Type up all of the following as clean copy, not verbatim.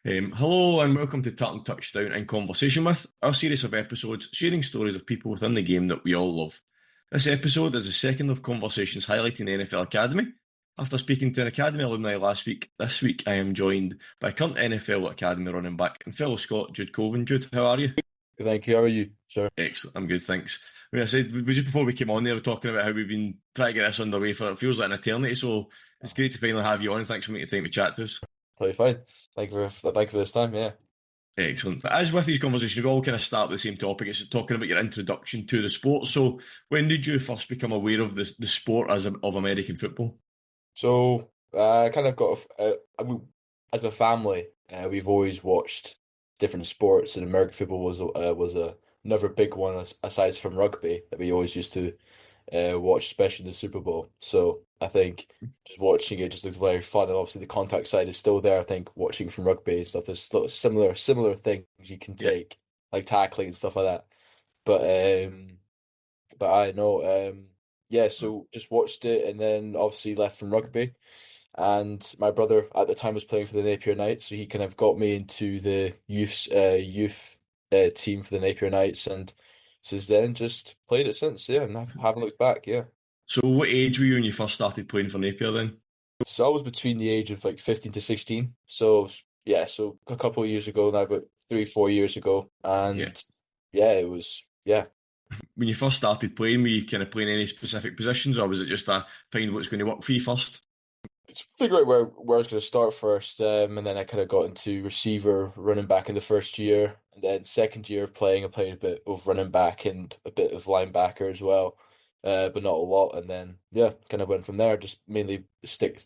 Hello and welcome to Tartan Touchdown and Conversation With, our series of episodes sharing stories of people within the game that we all love. This episode is the second of conversations highlighting the NFL Academy. After speaking to an Academy alumni last week, this week I am joined by current NFL Academy running back and fellow Scot, Jude Colvin. Jude, how are you? Good, thank you. How are you, sir? Excellent, I'm good, thanks. I said just before we came on there, we were talking about how we've been trying to get this underway for it feels like an eternity, so it's great to finally have you on. Thanks for making time to chat to us. Totally fine. Thank you for this time. Yeah. Excellent. But as with these conversations, we all kind of start with the same topic. It's talking about your introduction to the sport. So, when did you first become aware of the sport of American football? So I kind of got. I mean, as a family, we've always watched different sports, and American football was another big one aside from rugby that we always used to watch, especially the Super Bowl. So I think just watching it just looks very fun, and obviously the contact side is still there. I think watching from rugby and stuff, there's little similar things you can Yeah. take, like tackling and stuff like that. But I know yeah, so just watched it and then obviously left from rugby. And my brother at the time was playing for the Napier Knights, so he kind of got me into the youth team for the Napier Knights, and since then just played it since, yeah, and I haven't looked back, yeah. So, what age were you when you first started playing for Napier then? So I was between the age of like 15 to 16. So yeah, so a couple of years ago now, about 3, 4 years ago. Yeah. And yeah, it was yeah. When you first started playing, were you kind of playing any specific positions, or was it just a find what's going to work for you first? It's figure out where I was going to start first, and then I kind of got into receiver, running back in the first year, and then second year of playing, I played a bit of running back and a bit of linebacker as well, but not a lot. And then yeah, kind of went from there. Just mainly stick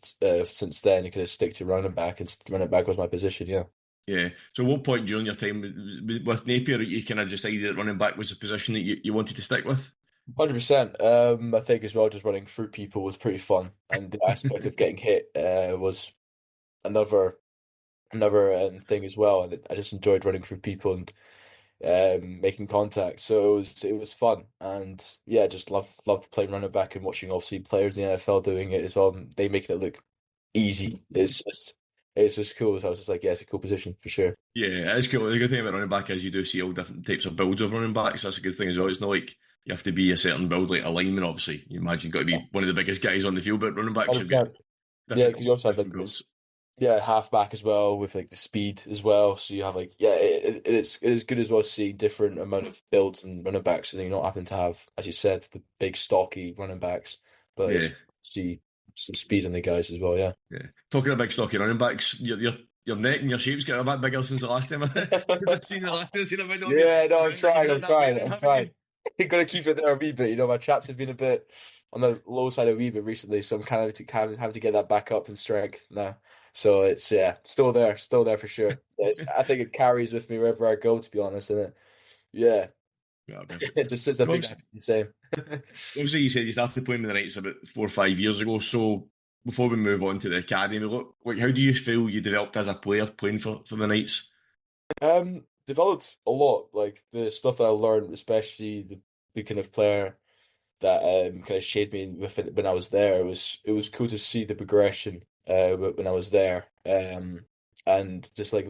since then. You kind of stick to running back, and running back was my position. Yeah. Yeah. So, what point during your time with Napier, you kind of decided that running back was the position that you wanted to stick with? 100%. I think as well, just running through people was pretty fun, and the aspect of getting hit was another thing as well. And I just enjoyed running through people and making contact. So it was fun, and yeah, just loved playing running back and watching obviously players in the NFL doing it as well. And they making it look easy. It's just cool. So I was just like, yeah, it's a cool position for sure. Yeah, it's cool. The good thing about running back is you do see all different types of builds of running backs. That's a good thing as well. It's not like you have to be a certain build, like a lineman, obviously. You imagine you've got to be one of the biggest guys on the field, but running backs, you've got 100%. Yeah, different because you also have different like builds. this. Yeah, halfback as well with like the speed as well. So you have like yeah, it is good as well seeing different amount of builds and running backs, so that you're not having to have, as you said, the big stocky running backs, but Yeah, it's see some speed in the guys as well. Yeah. yeah. Talking about big stocky running backs, your neck and your shape's got a bit bigger since the last time I've seen the last time I've seen a video of you. Yeah, no, You've I'm been, you've trying, been I'm in that weight trying, room, I'm haven't you? trying. Gotta keep it there a wee bit. My traps have been a bit on the low side a wee bit recently, so I'm kind of having to get that back up in strength now. So it's yeah, still there for sure. I think it carries with me wherever I go, to be honest, and yeah, Yeah, it just sits. I so think obviously, that's the same. obviously you said you started playing with the Knights about 4 or 5 years ago. So before we move on to the academy, look, like how do you feel you developed as a player playing for the Knights? Developed a lot, like the stuff that I learned, especially the kind of player that kind of shaped me with it when I was there. It was cool to see the progression when I was there, and just like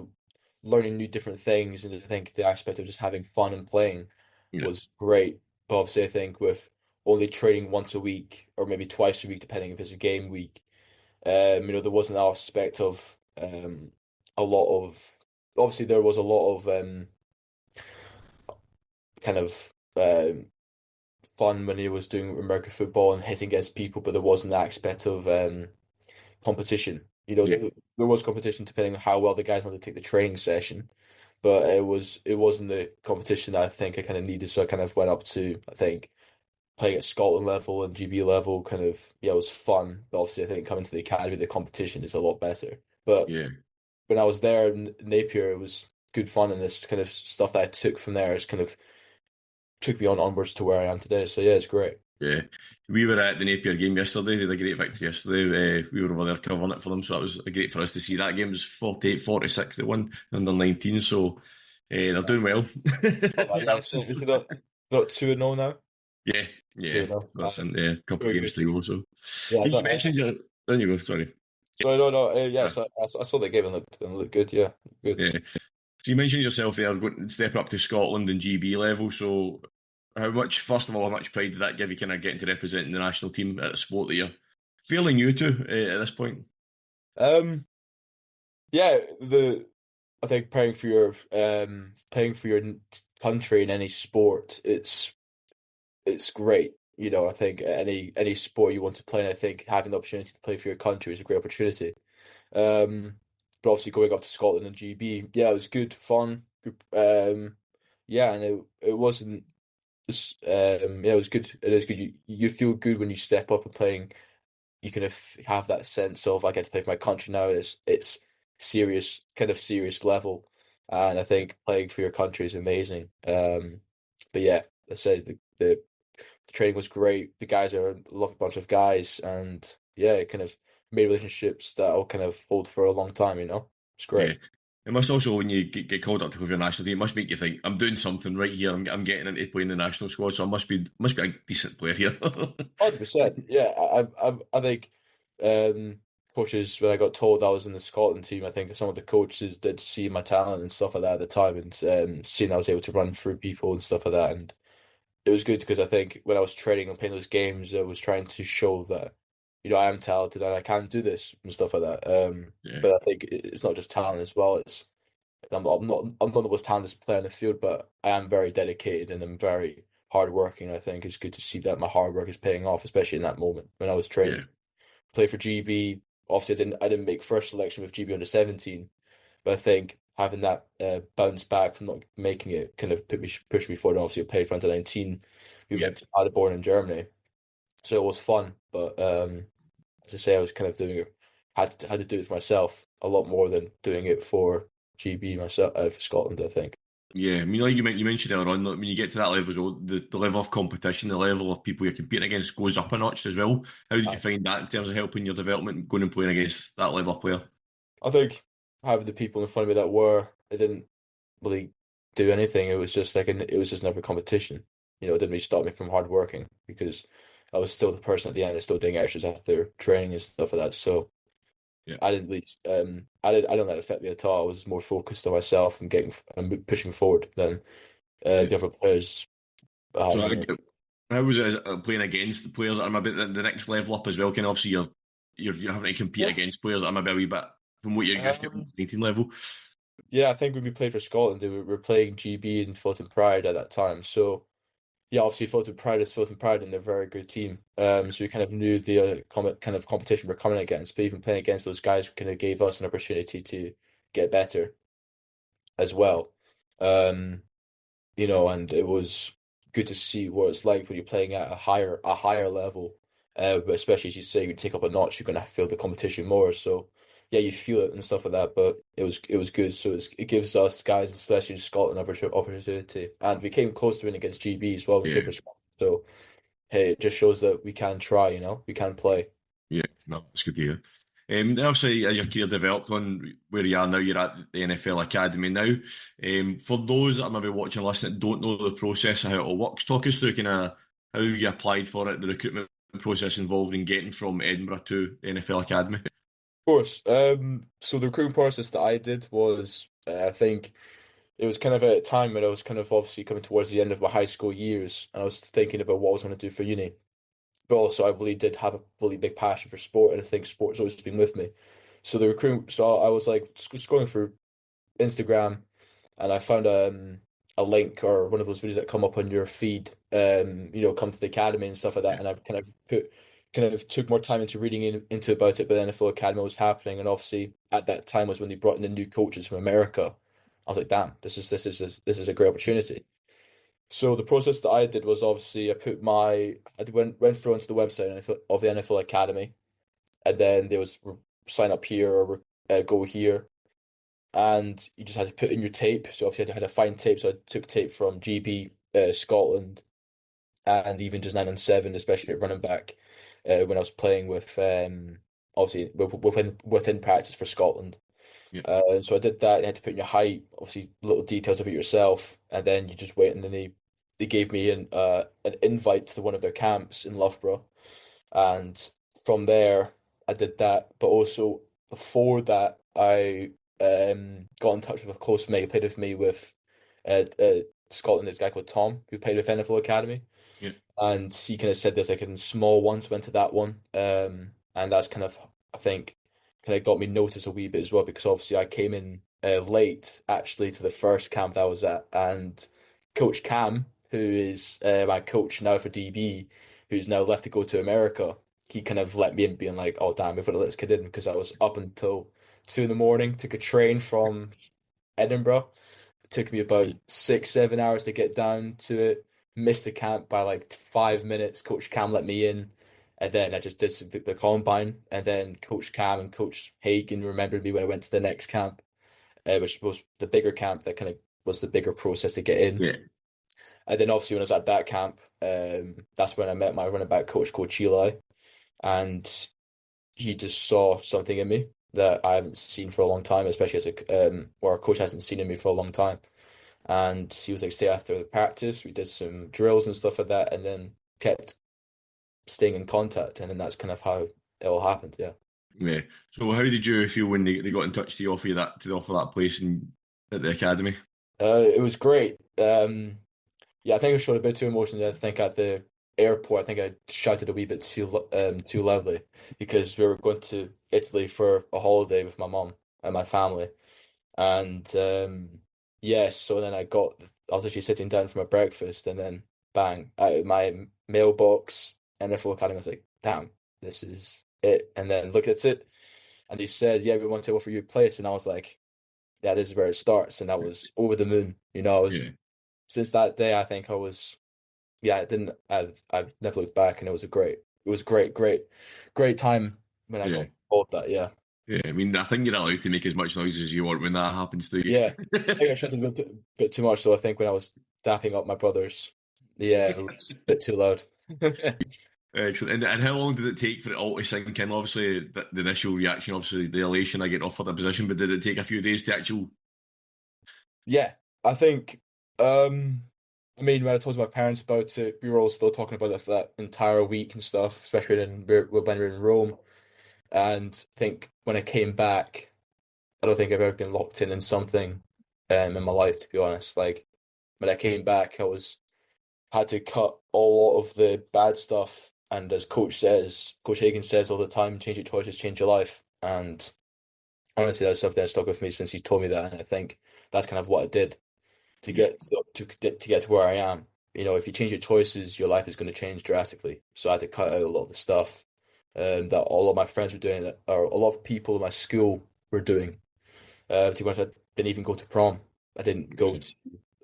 learning new different things. And I think the aspect of just having fun and playing Yeah, was great. But obviously, I think with only training once a week or maybe twice a week, depending if it's a game week, there wasn't that aspect of a lot of obviously there was a lot of kind of fun when he was doing American football and hitting against people, but there wasn't that aspect of competition. yeah, There was competition depending on how well the guys wanted to take the training session, but it wasn't the competition that I think I kind of needed. So I kind of went up to, I think, playing at Scotland level and GB level. Kind of yeah, it was fun. But obviously, I think coming to the academy, the competition is a lot better. But yeah. when I was there in Napier, it was good fun, and this kind of stuff that I took from there is kind of took me on onwards to where I am today. So yeah, it's great. Yeah, we were at the Napier game yesterday. They had a great victory yesterday. We were over there covering it for them, so that was great for us to see. That game was 48-46 they won under 19, so they're doing well. Not bad. Yeah, so it's not 2-0 now. Yeah, yeah. 2-0. That's in yeah, a couple of Very games good. to go. So Yeah, you mentioned your. Then you go. Sorry. So no, yeah. Uh, So I saw the game and looked good. Yeah, good. yeah. So you mentioned yourself there going stepping up to Scotland and GB level. So how much, first of all, how much pride did that give you, kind of getting to represent the national team at a sport that you're fairly new to at this point? Um, yeah. I think playing for your country in any sport, it's great. I think any sport you want to play, and I think having the opportunity to play for your country is a great opportunity. Um, but obviously going up to Scotland and GB, yeah, it was good, fun. Yeah, and it wasn't. Yeah, it was good. It is good. You feel good when you step up and playing. You kind of have that sense of I get to play for my country now. It's serious, kind of serious level, and I think playing for your country is amazing. But yeah, I say the training was great. The guys are a lovely bunch of guys, and yeah, it kind of made relationships that I'll kind of hold for a long time. It's Yeah. great. It must also, when you get called up to cover your national team, it must make you think, I'm doing something right here. I'm getting into playing the national squad, so I must be a decent player here. 100%. Yeah, I think um, coaches, when I got told I was in the Scotland team, I think some of the coaches did see my talent and stuff like that at the time, and seeing I was able to run through people and stuff like that, and it was good because I think when I was training and playing those games, I was trying to show that I am talented and I can do this and stuff like that. Yeah, But I think it's not just talent as well. I'm not the most talented player in the field, but I am very dedicated and I'm very hardworking. I think it's good to see that my hard work is paying off, especially in that moment when I was training yeah, to play for GB. Obviously, I didn't make first selection with GB under 17, but I think having that bounce back from not making it kind of pushed me forward. And obviously, I played for under 19. We yeah, went to Paderborn in Germany, so it was fun. But as I say, I was kind of doing it had to do it for myself a lot more than doing it for GB myself for Scotland. I think. yeah. I mean, like you mentioned earlier on, like, when you get to that level as well, the level of competition, the level of people you're competing against goes up a notch as well. How did you find that in terms of helping your development, going and playing against that level of player? I think having the people in front of me that they didn't really do anything. It was just it was just another competition. It didn't really stop me from hard working because I was still the person at the end, still doing extras after training and stuff like that. So Yeah, I didn't really, I don't let it affect me at all. I was more focused on myself and getting and pushing forward than yeah. the other players So behind me. how was it playing against the players that are maybe the next level up as well? Kind of obviously you're having to compete Yeah. against players that are maybe a wee bit from what you're used to at Um, 18 level. yeah, I think when we played for Scotland, we were playing GB and Fulton Pride at that time. So yeah, obviously Fulton Pride is Fulton Pride, and they're a very good team. So we kind of knew the kind of competition we're coming against. But even playing against those guys kind of gave us an opportunity to get better as well. Um, and it was good to see what it's like when you're playing at a higher level. But especially as you say, you take up a notch, you're gonna feel the competition more. So yeah, you feel it and stuff like that. But it was good. So it gives us guys, especially in Scotland, opportunity. And we came close to winning against GB as well. We played Yeah. for Scotland. So hey, it just shows that we can try. We can play. Yeah, no, that's good to hear. Then obviously, as your career developed on where you are now, you're at the NFL Academy now. For those that are maybe watching and listening that don't know the process of how it all works, talk us through kind of how you applied for it, the recruitment process involved in getting from Edinburgh to the NFL Academy. Of course. So the recruiting process that I did was, I think it was kind of at a time when I was kind of obviously coming towards the end of my high school years, and I was thinking about what I was going to do for uni. But also, I really did have a really big passion for sport, and I think sport's always been with me. So I was like scrolling through Instagram, and I found a link or one of those videos that come up on your feed, come to the academy and stuff like that. Yeah, And I've kind of took more time into reading into about it, but the NFL Academy was happening, and obviously at that time was when they brought in the new coaches from America. I was like, damn, this is a great opportunity. So the process that I did was obviously I went through onto the website of the NFL Academy, and then there was sign up here or go here, and you just had to put in your tape. So obviously I had to find tape, so I took tape from GB, Scotland, and even just 9-on-7, especially at running back, when I was playing with obviously within practice for Scotland. yeah, So I did that. You had to put in your height, obviously little details about yourself, and then you just wait. And then they gave me an invite to one of their camps in Loughborough, and from there I did that. But also before that, I got in touch with a close mate who played with me with Scotland. This guy called Tom who played with NFL Academy, Yeah, and he kind of said there's like in small ones went to that one, and that's kind of I think kind of got me noticed a wee bit as well because obviously I came in late actually to the first camp that I was at, and Coach Cam, who is my coach now for DB, who's now left to go to America, he kind of let me in, being like, "Oh damn, we've got to let this kid in," because I was up until 2 in the morning, took a train from Edinburgh. It took me about 6, 7 hours to get down to it. Missed the camp by like 5 minutes. Coach Cam let me in, and then I just did the combine. And then Coach Cam and Coach Hagan remembered me when I went to the next camp, which was the bigger camp that kind of was the bigger process to get in. yeah, And then obviously when I was at that camp, that's when I met my running back coach Eli, and he just saw something in me that I haven't seen for a long time, especially as or a coach hasn't seen in me for a long time. And he was like, stay after the practice. We did some drills and stuff like that, and then kept staying in contact. And then that's kind of how it all happened. Yeah. yeah. So how did you feel when they got in touch to offer you that to offer that place at the academy? It was great. Yeah, I think I showed a bit too emotionally. I think at the airport, I think I shouted a wee bit too loudly because we were going to Italy for a holiday with my mom and my family. And yeah, so then I was actually sitting down for my breakfast, and then bang, out of my mailbox, NFL Academy. I was like, damn, this is it. And then look at it, and he said, yeah, we want to offer you a place. And I was like, yeah, this is where it starts. And I was over the moon. I was Yeah, since that day. I think I was, yeah, I didn't. I've never looked back, and it was great time when I yeah, got told that. Yeah. yeah. I mean, I think you're allowed to make as much noise as you want when that happens to you. Yeah, I think I shouted a bit too much. So I think when I was dapping up my brothers, yeah, it was a bit too loud. Excellent. And how long did it take for it all to sink in? Obviously, the initial reaction, obviously the elation I get offered a position, but did it take a few days to actual? Yeah, I think. I mean, when I told my parents about it, we were all still talking about it for that entire week and stuff, especially when we were in Rome. And I think when I came back, I don't think I've ever been locked in something in my life, to be honest. Like when I came back, I was had to cut a lot of the bad stuff. And as Coach Hagan says all the time, change your choices, change your life. And honestly, that's something that stuck with me since he told me that. And I think that's kind of what I did to Yeah, get to where I am. If you change your choices, your life is going to change drastically. So I had to cut out a lot of the stuff that all of my friends were doing, or a lot of people in my school were doing. To be honest, I didn't even go to prom. I didn't go yeah, to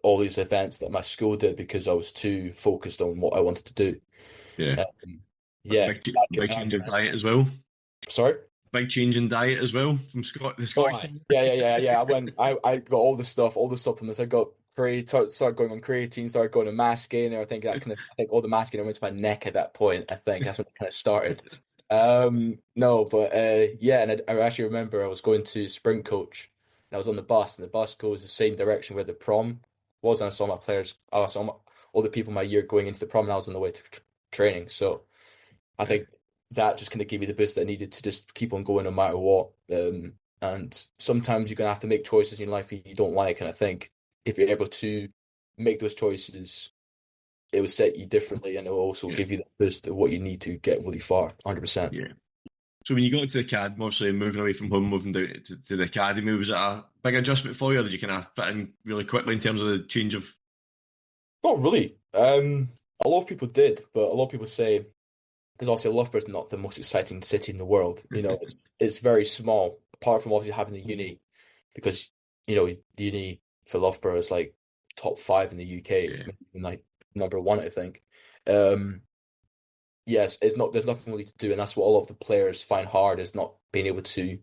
all these events that my school did because I was too focused on what I wanted to do. yeah. Um, yeah. Big change in diet as well. Sorry? Big change in diet as well from the Oh, Scottish aye. team. Yeah. I got all the stuff, all the supplements. I got started going on creatine, started going to mass gainer. I think all the mass gainer went to my neck at that point. I think that's when it kind of started. No, but yeah, and I actually remember I was going to sprint coach, and I was on the bus, and the bus goes the same direction where the prom was, and I saw all the people my year going into the prom, and I was on the way to training. So I Yeah, think that just kind of gave me the boost that I needed to just keep on going no matter what. And sometimes you're gonna have to make choices in life you don't like, and I think if you're able to make those choices, it will set you differently, and it will also yeah, give you the boost of what you need to get really far. 100%. yeah. So when you got to the academy, obviously moving away from home, moving down to the academy, was it a big adjustment for you, or did you kind of fit in really quickly in terms of the change of? Not really. A lot of people did, but a lot of people say because obviously Loughborough's not the most exciting city in the world. It's very small, apart from obviously having the uni, because the uni for Loughborough is like top five in the UK, Yeah, maybe even like number one, I think. Um, yes, it's not. There's nothing really to do, and that's what a lot of the players find hard is not being able to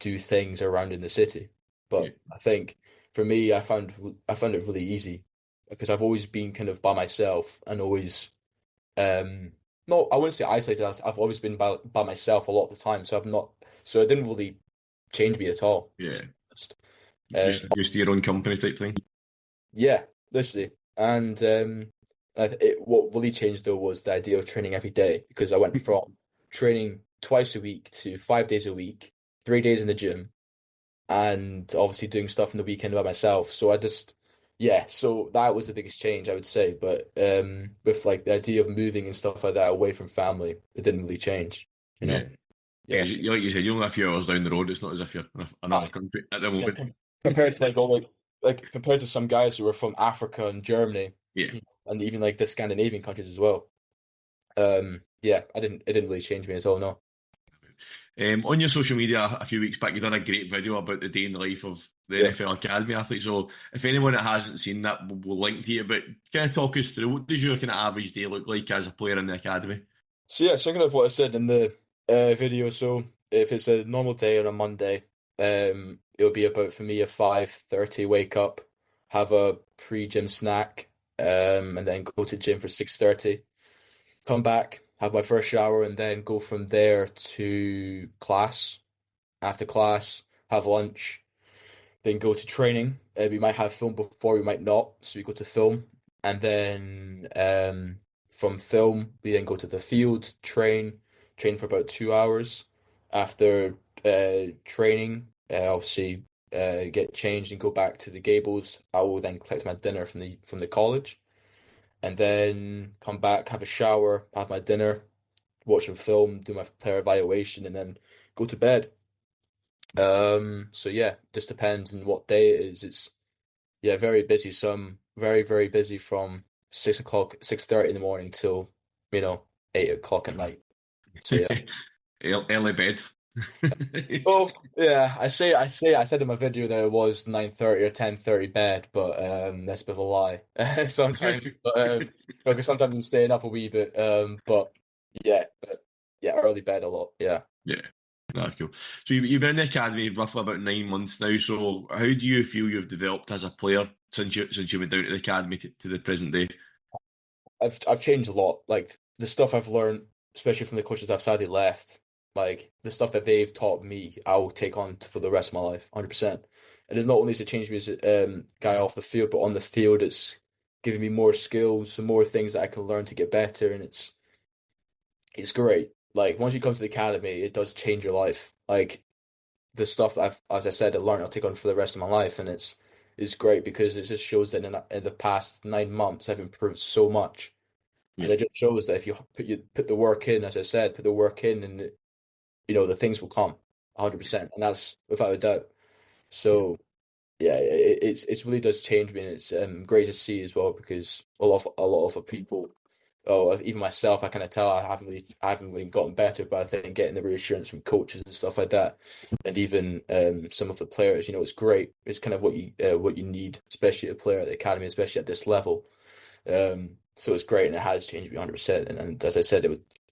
do things around in the city. yeah, But I think for me, I found it really easy because I've always been kind of by myself and always no, I wouldn't say isolated. I've always been by myself a lot of the time, so it didn't really change me at all. yeah. Um, Used to your own company type thing. yeah, literally. And what really changed though was the idea of training every day because I went from training twice a week to 5 days a week, 3 days in the gym, and obviously doing stuff in the weekend by myself. So I just, yeah, so that was the biggest change I would say. But with like the idea of moving and stuff like that away from family, it didn't really change, you Yeah. know? Yeah. Because like you said, you're only a few hours down the road. It's not as if you're in another Aye. country at the Yeah, moment. compared to like compared to some guys who were from Africa and Germany, Yeah. and even like the Scandinavian countries as well. Yeah, it didn't really change me at all, no. On your social media a few weeks back, you done a great video about the day in the life of the Yeah. NFL Academy athlete. So if anyone that hasn't seen that, we'll link to it. But kind of talk us through, what does your kind of average day look like as a player in the academy? So yeah, so kind of what I said in the video. So if it's a normal day on a Monday, it'll be about for me a 5:30 wake up, have a pre-gym snack, and then go to gym for 6:30. Come back, have my first shower, and then go from there to class. After class, have lunch, then go to training. We might have film before, we might not. So we go to film, and then from film we then go to the field, train for about 2 hours. After training, obviously get changed and go back to the Gables. I will then collect my dinner from the college, and then come back, have a shower, have my dinner, watch some film, do my player evaluation, and then go to bed. So yeah, just depends on what day it is. It's yeah, very busy. Some very, very busy from 6 o'clock, 6:30 in the morning till, 8 o'clock at night. So yeah. Early bed. Oh yeah, I said in my video that it was 9:30 or 10:30 bed, but that's a bit of a lie. Sometimes, but because sometimes I'm staying up a wee bit. But yeah, early bed a lot. Yeah. Yeah. Ah, cool. So you've been in the academy roughly about 9 months now. So how do you feel you've developed as a player since you went down to the academy to the present day? I've changed a lot. Like the stuff I've learned, especially from the coaches I've sadly left, like the stuff that they've taught me, I'll take on for the rest of my life, 100%. And it's not only to change me as a guy off the field, but on the field, it's giving me more skills and more things that I can learn to get better, and it's great. Like once you come to the academy, it does change your life. Like the stuff that as I said, I learned, I'll take on for the rest of my life, and it's great because it just shows that in the past 9 months, I've improved so much. Yeah. And it just shows that if you put the work in, as I said, put the work in, and the things will come 100%, and that's without a doubt. Yeah. So yeah, it's really does change me, and it's great to see as well because a lot of people, even myself, I kind of tell I haven't really gotten better, but I think getting the reassurance from coaches and stuff like that, and even some of the players, it's great. It's kind of what you need, especially a player at the academy, especially at this level. So it's great, and it has changed me 100%. And as I said,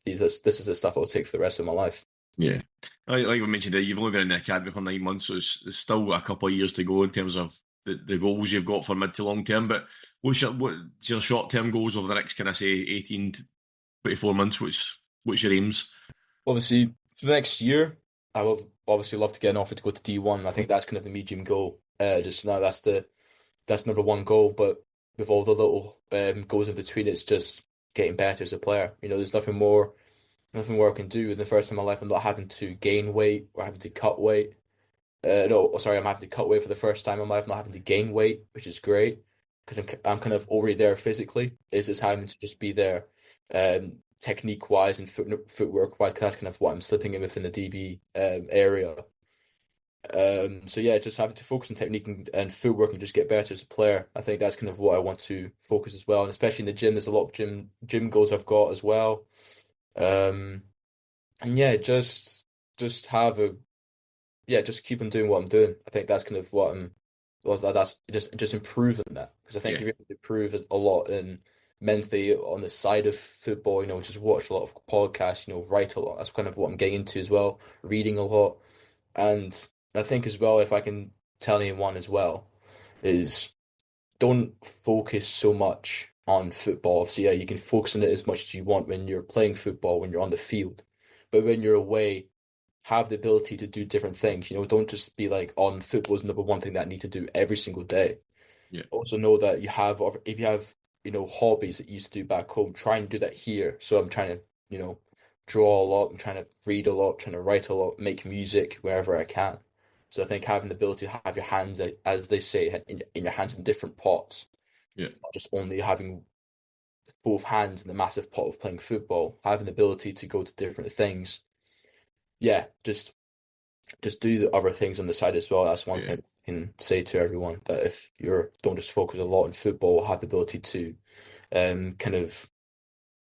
this is the stuff I'll take for the rest of my life. Yeah. Like we mentioned there, you've only been in the academy for 9 months, so it's still a couple of years to go in terms of the goals you've got for mid to long term. But what's your short term goals over the next, can I say, 18 to 24 months? What's your aims? Obviously, for the next year, I will obviously love to get an offer to go to D1. I think that's kind of the medium goal. Just now, that's number one goal. But with all the little goals in between, it's just getting better as a player. There's nothing more I can do. In the first time in my life, I'm not having to gain weight or having to cut weight. No, sorry, I'm having to cut weight for the first time in my life, not having to gain weight, which is great because I'm kind of already there physically. It's just having to just be there, technique wise and footwork wise, because that's kind of what I'm slipping in within the DB area. So yeah, just having to focus on technique and footwork and just get better as a player. I think that's kind of what I want to focus as well, and especially in the gym. There's a lot of gym goals I've got as well. Um, and yeah, just have a yeah, just keep on doing what I'm doing. I think that's kind of what I'm was that's just improving that because I think Yeah. you're able to improve a lot in mentally on the side of football. Just watch a lot of podcasts. Write a lot. That's kind of what I'm getting into as well. Reading a lot, and I think as well, if I can tell anyone as well, is don't focus so much on football. Obviously, yeah, you can focus on it as much as you want when you're playing football, when you're on the field, but when you're away have the ability to do different things. Don't just be like on football is number one thing that I need to do every single day. Yeah. Also know that if you have, hobbies that you used to do back home, try and do that here. So I'm trying to, draw a lot, I'm trying to read a lot, trying to write a lot, make music wherever I can. So I think having the ability to have your hands, as they say, in your hands in different pots, Yeah, not just only having both hands in the massive pot of playing football, having the ability to go to different things. Yeah, just do the other things on the side as well. That's one yeah, thing I can say to everyone, that if you're don't just focus a lot on football, have the ability to kind of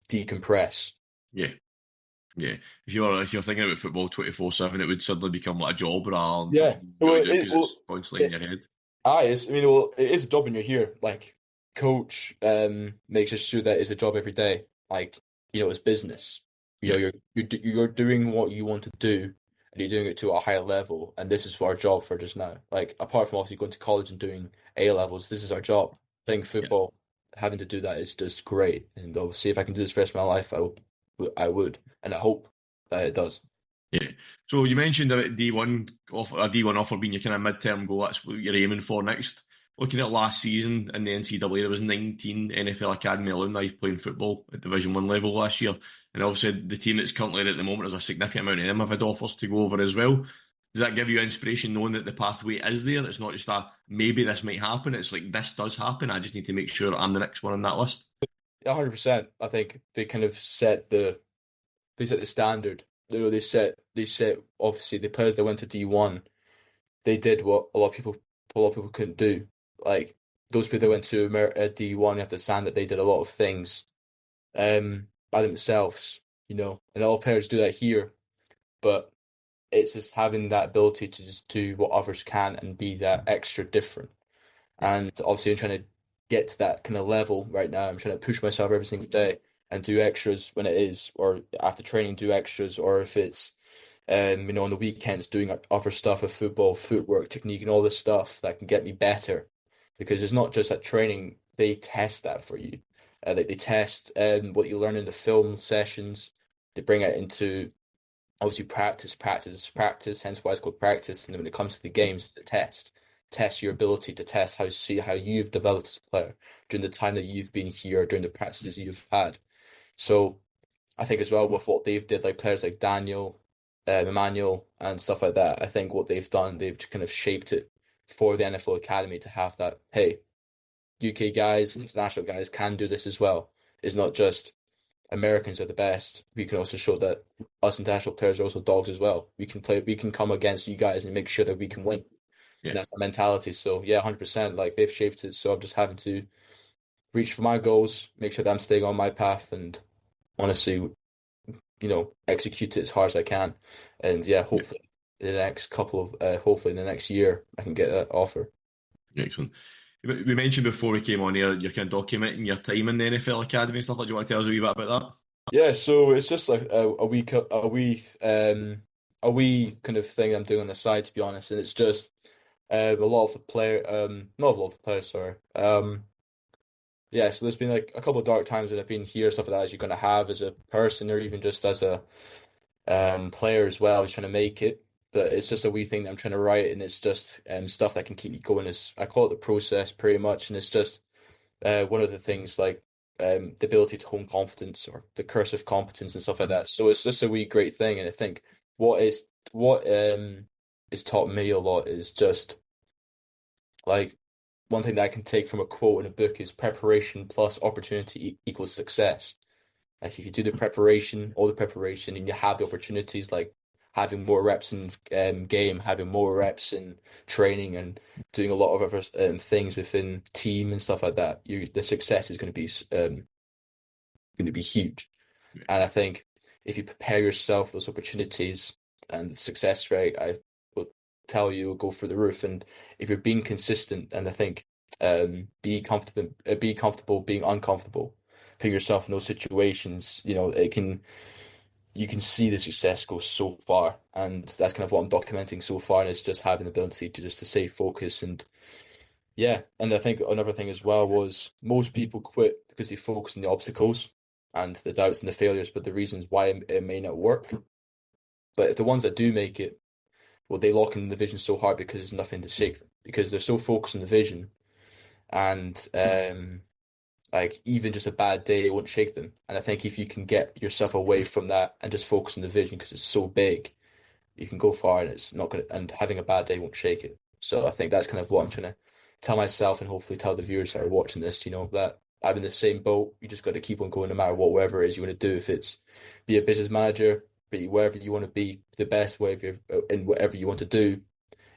decompress. yeah, yeah. If you're thinking about football 24/7, it would suddenly become like a job rather than Yeah. something you Well, really do because it's constantly in your head. It's, I mean, well, it is a job when you're here. Like, coach makes us sure that it's a job every day. Like, it's business. Yeah, You're doing what you want to do, and you're doing it to a higher level. And this is our job for just now. Like, apart from obviously going to college and doing A levels, this is our job. Playing yeah. football, having to do that is just great. And obviously, if I can do this for the rest of my life, I would, and I hope that it does. Yeah. So you mentioned about D1 offer, a D1 offer being your kind of mid-term goal. That's what you're aiming for next. Looking at last season in the NCAA, there was 19 NFL Academy alumni playing football at Division One level last year, and obviously the team that's currently there at the moment, there's a significant amount of them have had offers to go over as well. Does that give you inspiration knowing that the pathway is there? It's not just a maybe this might happen. It's like this does happen. I just need to make sure I'm the next one on that list. Yeah, 100%. I think they kind of they set the standard. They set obviously the players that went to D1, they did what a lot of people couldn't do. Like those people that went to D1, you have to stand that they did a lot of things by themselves, and a lot of players do that here, but it's just having that ability to just do what others can and be that extra different. Yeah, And obviously, I'm trying to get to that kind of level right now. I'm trying to push myself every single day and do extras when it is, or after training, do extras, or if it's, on the weekends, doing like other stuff with football, footwork, technique, and all this stuff that can get me better. Because it's not just at training, they test that for you. They test what you learn in the film sessions, they bring it into obviously practice, hence why it's called practice. And then when it comes to the games, the test your ability to test see how you've developed as a player during the time that you've been here, during the practices you've had. So I think as well with what they've did, like players like Daniel, Emmanuel, and stuff like that. I think what they've done, they've kind of shaped it for the NFL Academy to have that. Hey, UK guys, international guys can do this as well. It's not just Americans are the best. We can also show that us international players are also dogs as well. We can come against you guys and make sure that we can win. yeah, And that's the mentality. So yeah, 100%. Like they've shaped it. So I'm just having to reach for my goals, make sure that I'm staying on my path, and honestly, execute it as hard as I can. And yeah, yeah. hopefully in the next year, I can get that offer. Excellent. We mentioned before we came on here, you're kind of documenting your time in the NFL Academy and stuff like. Do you want to tell us a wee bit about Yeah, so it's just like a wee kind of thing I'm doing on the side, to be honest, and it's just a lot of the player, not a lot of the players, sorry. Yeah, so there's been like a couple of dark times when I've been here, stuff like that, as you're gonna have as a person or even just as a player as well, who's trying to make it. But it's just a wee thing that I'm trying to write, and it's just stuff that can keep me going. Is I call it the process pretty much, and it's just one of the things like the ability to hone confidence or the curse of competence and stuff like that. So it's just a wee great thing, and I think what is taught me a lot is just like one thing that I can take from a quote in a book is preparation plus opportunity equals success. Like if you do the preparation, all the preparation, and you have the opportunities, like having more reps in game, having more reps in training, and doing a lot of other things within team and stuff like that, the success is going to be huge. that? And I think if you prepare yourself for those opportunities, and the success rate, I will tell you, will go through the roof. And if you're being consistent, and I think be comfortable being uncomfortable, putting yourself in those situations, you can see the success go so far, and that's kind of what I'm documenting so far. And it's just having the ability to just to stay focused. And yeah, and I think another thing as well was most people quit because they focus on the obstacles and the doubts and the failures, but the reasons why it may not work. But if the ones that do make it, well, they lock in the vision so hard because there's nothing to shake them, because they're so focused on the vision, and like even just a bad day won't shake them. And I think if you can get yourself away from that and just focus on the vision because it's so big, you can go far and it's not gonna and having a bad day won't shake it. So I think that's kind of what I'm trying to tell myself and hopefully tell the viewers that are watching this, that I'm in the same boat. You just got to keep on going no matter what, whatever it is you want to do. If it's be a business manager, be wherever you want to be the best, wherever in whatever you want to do.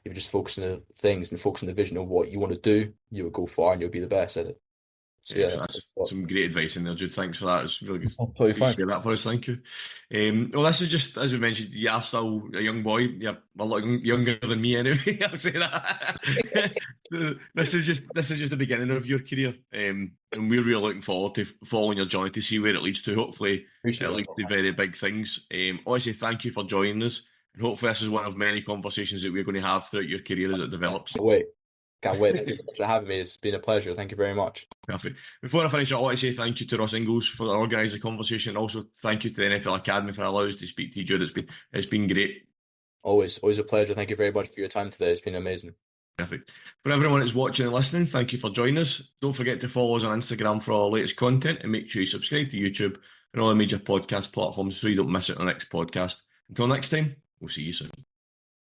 If you just focus on the things and focus on the vision of what you want to do, you will go far and you'll be the best at it. So Yeah, yeah, so that's some great advice in there, Jude. Thanks for that. It's really good. totally You fine. share that for us. Thank you. Well, this is just, as we mentioned, you are still a young boy. You're a lot younger than me anyway. I'll say that. So this is just the beginning of your career. And we're really looking forward to following your journey to see where it leads to. Hopefully, Appreciate it that. leads to very big things. Obviously, thank you for joining us. And hopefully, this is one of many conversations that we're going to have throughout your career as it develops. Can't wait. Can't wait. Thank you so much for having me. It's been a pleasure. Thank you very much. Perfect. Before I finish, I want to say thank you to Ross Ingles for organising the conversation. And also, thank you to the NFL Academy for allowing us to speak to you, Jude. It's been great. Always a pleasure. Thank you very much for your time today. It's been amazing. Perfect. For everyone that's watching and listening, thank you for joining us. Don't forget to follow us on Instagram for our latest content and make sure you subscribe to YouTube and all the major podcast platforms so you don't miss it on the next podcast. Until next time, we'll see you soon.